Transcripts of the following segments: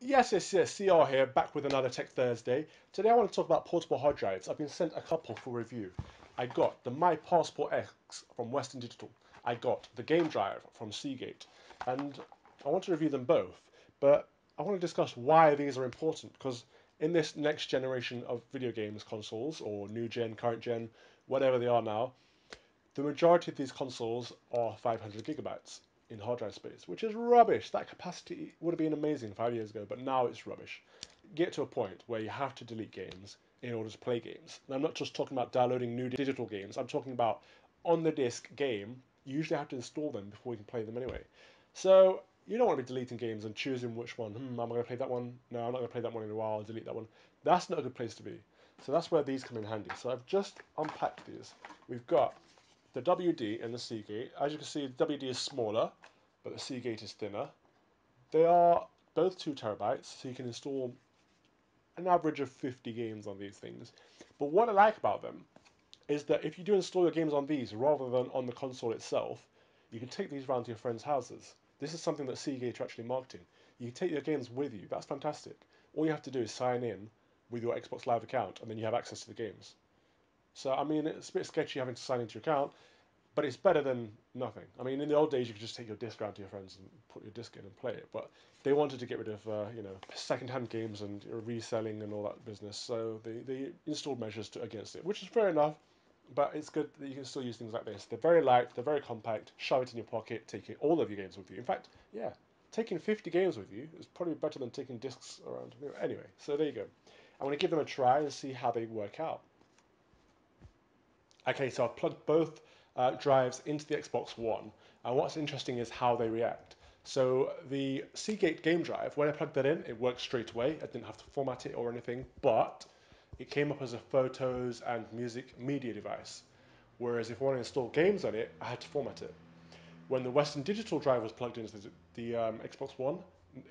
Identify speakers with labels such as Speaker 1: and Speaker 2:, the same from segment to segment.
Speaker 1: Yes, CR here, back with another Tech Thursday. Today I want to talk about portable hard drives. I've been sent a couple for review. I got the My Passport X from Western Digital. I got the GameDrive from Seagate. And I want to review them both, but I want to discuss why these are important, because in this next generation of video games consoles, or new gen, current gen, whatever they are now, the majority of these consoles are 500 gigabytes in hard drive space, which is rubbish. That capacity would have been amazing 5 years ago, but now it's rubbish. Get to a point where you have to delete games in order to play games. And I'm not just talking about downloading new digital games, I'm talking about on the disc game. You usually have to install them before you can play them anyway. So you don't want to be deleting games and choosing which one. Am I going to play that one? No, I'm not going to play that one in a while. I'll delete that one. That's not a good place to be. So that's where these come in handy. So I've just unpacked these. We've got the WD and the Seagate. As you can see, the WD is smaller, but the Seagate is thinner. They are both 2 terabytes, so you can install an average of 50 games on these things. But what I like about them is that if you do install your games on these rather than on the console itself, you can take these around to your friends' houses. This is something that Seagate are actually marketing. You can take your games with you. That's fantastic. All you have to do is sign in with your Xbox Live account, and then you have access to the games. So, I mean, it's a bit sketchy having to sign into your account, but it's better than nothing. I mean, in the old days, you could just take your disc around to your friends and put your disc in and play it. But they wanted to get rid of, second-hand games and reselling and all that business. So they installed measures against it, which is fair enough. But it's good that you can still use things like this. They're very light, they're very compact. Shove it in your pocket, take all of your games with you. In fact, yeah, taking 50 games with you is probably better than taking discs around. Anyway, so there you go. I'm going to give them a try and see how they work out. Okay, so I've plugged both drives into the Xbox One, and what's interesting is how they react. So the Seagate GameDrive, when I plugged that in, it worked straight away. I didn't have to format it or anything, but it came up as a photos and music media device. Whereas if I want to install games on it, I had to format it. When the Western Digital drive was plugged into the Xbox One,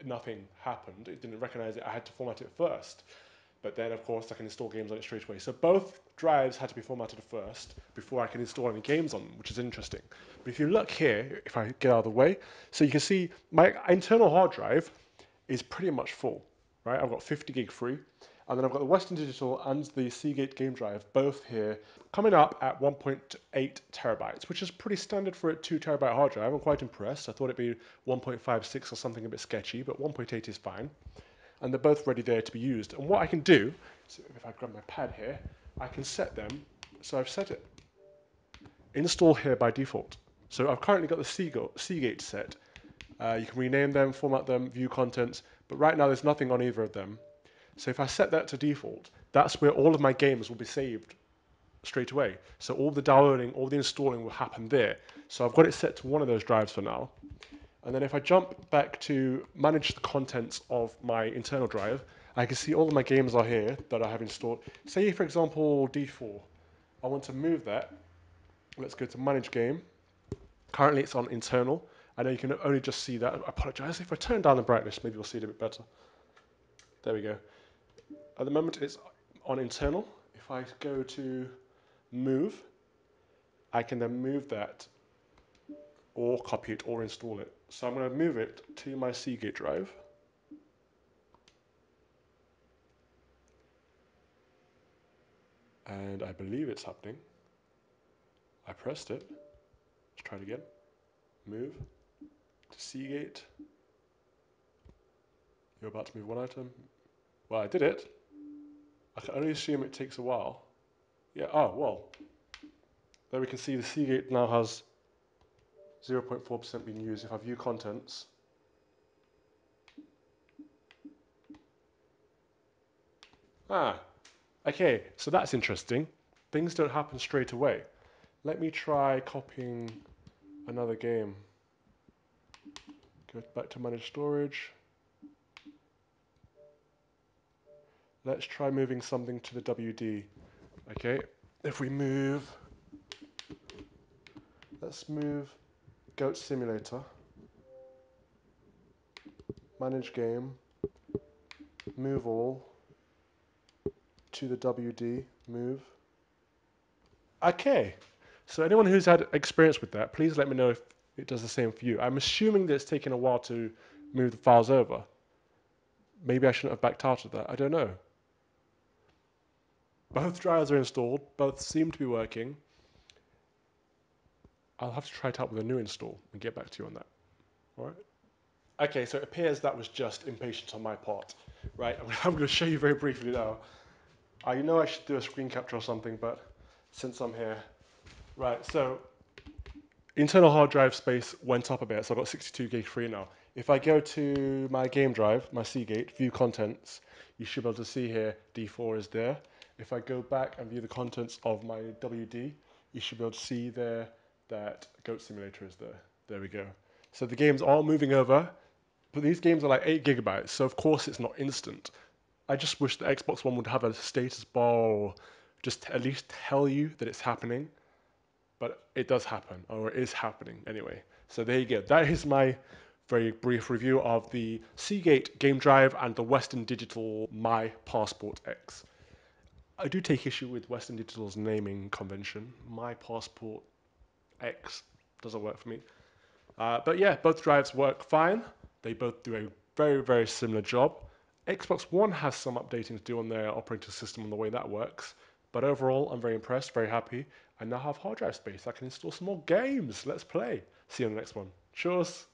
Speaker 1: nothing happened. It didn't recognize it. I had to format it first. But then, of course, I can install games on it straight away. So both drives had to be formatted first before I can install any games on them, which is interesting. But if you look here, if I get out of the way, so you can see my internal hard drive is pretty much full, right? I've got 50 gig free. And then I've got the Western Digital and the Seagate GameDrive both here, coming up at 1.8 terabytes, which is pretty standard for a 2 terabyte hard drive. I'm quite impressed. I thought it'd be 1.56 or something a bit sketchy, but 1.8 is fine. And they're both ready there to be used. And what I can do, so if I grab my pad here, I can set them. So I've set it install here by default. So I've currently got the Seagate set. You can rename them, format them, view contents, but right now there's nothing on either of them. So if I set that to default, that's where all of my games will be saved straight away. So all the downloading, all the installing will happen there. So I've got it set to one of those drives for now. And then if I jump back to manage the contents of my internal drive, I can see all of my games are here that I have installed. Say, for example, D4. I want to move that. Let's go to manage game. Currently it's on internal. I know you can only just see that. I apologize. If I turn down the brightness, maybe you'll see it a bit better. There we go. At the moment it's on internal. If I go to move, I can then move that or copy it or install it. So I'm going to move it to my Seagate drive. And I believe it's happening. I pressed it. Let's try it again. Move to Seagate. You're about to move one item. Well, I did it. I can only assume it takes a while. Yeah, oh, well. There we can see the Seagate now has 0.4% being used. If I view contents, okay, so that's interesting. Things don't happen straight away. Let me try copying another game. Go back to manage storage. Let's try moving something to the WD. Okay, if we move, let's move Goat Simulator, manage game, move all, to the WD, move. Okay, so anyone who's had experience with that, please let me know if it does the same for you. I'm assuming that it's taken a while to move the files over. maybe I shouldn't have backed out of that. I don't know. Both drives are installed. Both seem to be working. I'll have to try it out with a new install and get back to you on that. All right. Okay, so it appears that was just impatience on my part, right? I'm going to show you very briefly now. You know I should do a screen capture or something, but since I'm here, right? So internal hard drive space went up a bit, so I've got 62 gig free now. If I go to my game drive, my Seagate, view contents, you should be able to see here D4 is there. If I go back and view the contents of my WD, you should be able to see there that Goat Simulator is there. There we go. So the games are moving over, but these games are like 8 gigabytes, so of course it's not instant. I just wish the Xbox One would have a status bar or just at least tell you that it's happening. But it does happen, or it is happening anyway. So there you go. That is my very brief review of the Seagate GameDrive and the Western Digital My Passport X. I do take issue with Western Digital's naming convention. My Passport X doesn't work for me. But yeah, both drives work fine. They both do a very, very similar job. Xbox One has some updating to do on their operating system and the way that works. But overall, I'm very impressed, very happy. I now have hard drive space. I can install some more games. Let's play. See you on the next one. Cheers.